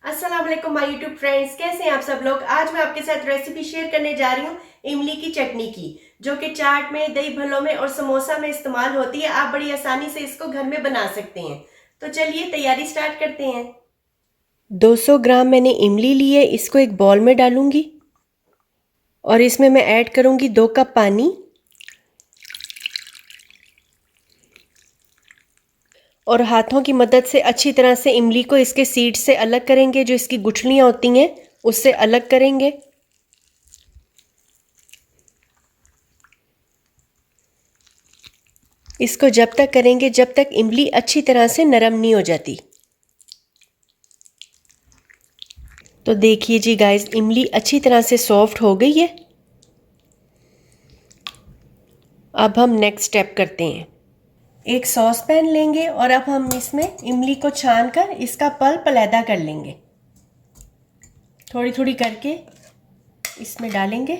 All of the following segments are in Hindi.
अस्सलाम वालेकुम माय यूट्यूब फ्रेंड्स, कैसे हैं आप सब लोग। आज मैं आपके साथ रेसिपी शेयर करने जा रही हूँ इमली की चटनी की, जो कि चाट में, दही भल्लों में और समोसा में इस्तेमाल होती है। आप बड़ी आसानी से इसको घर में बना सकते हैं। तो चलिए तैयारी स्टार्ट करते हैं। 200 ग्राम मैंने इमली ली है, इसको एक बॉल में डालूंगी और इसमें मैं ऐड करूंगी 2 कप पानी और हाथों की मदद से अच्छी तरह से इमली को इसके सीड से अलग करेंगे। जो इसकी गुठलियाँ होती हैं उससे अलग करेंगे। इसको जब तक करेंगे जब तक इमली अच्छी तरह से नरम नहीं हो जाती। तो देखिए जी गाइस, इमली अच्छी तरह से सॉफ्ट हो गई है। अब हम नेक्स्ट स्टेप करते हैं। एक सॉस पैन लेंगे और अब हम इसमें इमली को छान कर इसका पल्प अलैदा कर लेंगे। थोड़ी थोड़ी करके इसमें डालेंगे।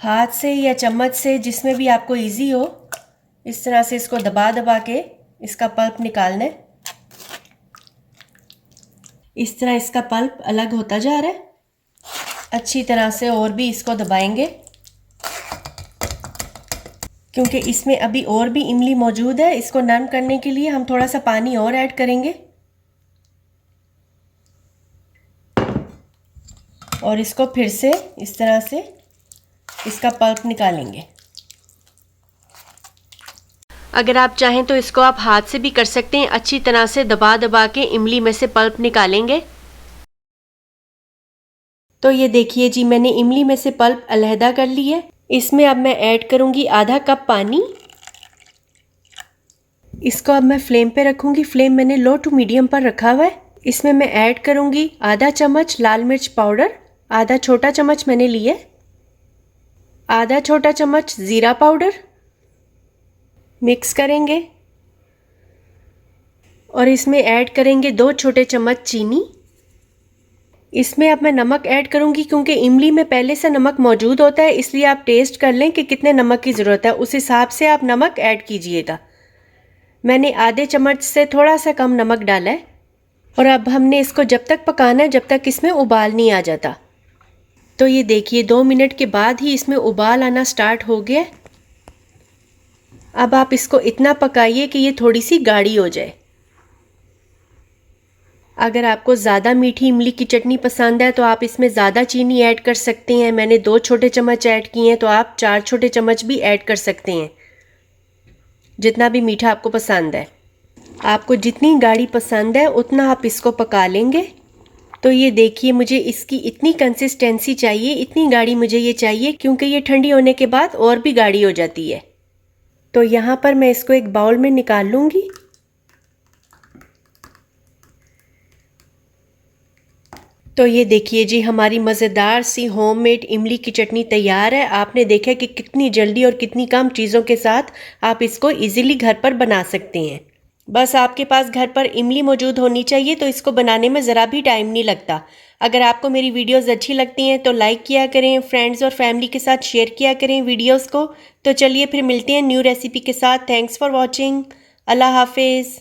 हाथ से या चम्मच से, जिसमें भी आपको इजी हो, इस तरह से इसको दबा दबा के इसका पल्प निकालना है। इस तरह इसका पल्प अलग होता जा रहा है। अच्छी तरह से और भी इसको दबाएंगे, क्योंकि इसमें अभी और भी इमली मौजूद है। इसको नरम करने के लिए हम थोड़ा सा पानी और ऐड करेंगे और इसको फिर से इस तरह से इसका पल्प निकालेंगे। अगर आप चाहें तो इसको आप हाथ से भी कर सकते हैं। अच्छी तरह से दबा दबा के इमली में से पल्प निकालेंगे। तो ये देखिए जी, मैंने इमली में से पल्प अलहदा कर ली है। इसमें अब मैं ऐड करूंगी आधा कप पानी। इसको अब मैं फ्लेम पे रखूंगी। फ्लेम मैंने लो टू मीडियम पर रखा हुआ है। इसमें मैं ऐड करूंगी आधा चम्मच लाल मिर्च पाउडर, आधा छोटा चम्मच मैंने लिए, आधा छोटा चम्मच ज़ीरा पाउडर। मिक्स करेंगे और इसमें ऐड करेंगे 2 छोटे चम्मच चीनी। इसमें अब मैं नमक ऐड करूंगी, क्योंकि इमली में पहले से नमक मौजूद होता है, इसलिए आप टेस्ट कर लें कि कितने नमक की ज़रूरत है, उस हिसाब से आप नमक ऐड कीजिएगा। मैंने आधे चम्मच से थोड़ा सा कम नमक डाला है। और अब हमने इसको जब तक पकाना है जब तक इसमें उबाल नहीं आ जाता। तो ये देखिए 2 मिनट के बाद ही इसमें उबाल आना स्टार्ट हो गया। अब आप इसको इतना पकाइए कि ये थोड़ी सी गाढ़ी हो जाए। अगर आपको ज़्यादा मीठी इमली की चटनी पसंद है तो आप इसमें ज़्यादा चीनी ऐड कर सकते हैं। मैंने 2 छोटे चम्मच ऐड किए हैं, तो आप 4 छोटे चम्मच भी ऐड कर सकते हैं, जितना भी मीठा आपको पसंद है। आपको जितनी गाढ़ी पसंद है उतना आप इसको पका लेंगे। तो ये देखिए, मुझे इसकी इतनी कंसिस्टेंसी चाहिए, इतनी गाढ़ी मुझे ये चाहिए, क्योंकि ये ठंडी होने के बाद और भी गाढ़ी हो जाती है। तो यहाँ पर मैं इसको एक बाउल में निकाल लूँगी। तो ये देखिए जी, हमारी मज़ेदार सी होममेड इमली की चटनी तैयार है। आपने देखा कि कितनी जल्दी और कितनी कम चीज़ों के साथ आप इसको इजीली घर पर बना सकते हैं। बस आपके पास घर पर इमली मौजूद होनी चाहिए, तो इसको बनाने में ज़रा भी टाइम नहीं लगता। अगर आपको मेरी वीडियोस अच्छी लगती हैं तो लाइक किया करें, फ्रेंड्स और फैमिली के साथ शेयर किया करें वीडियोस को। तो चलिए फिर मिलते हैं न्यू रेसिपी के साथ। Thanks for watching. अल्लाह हाफिज़।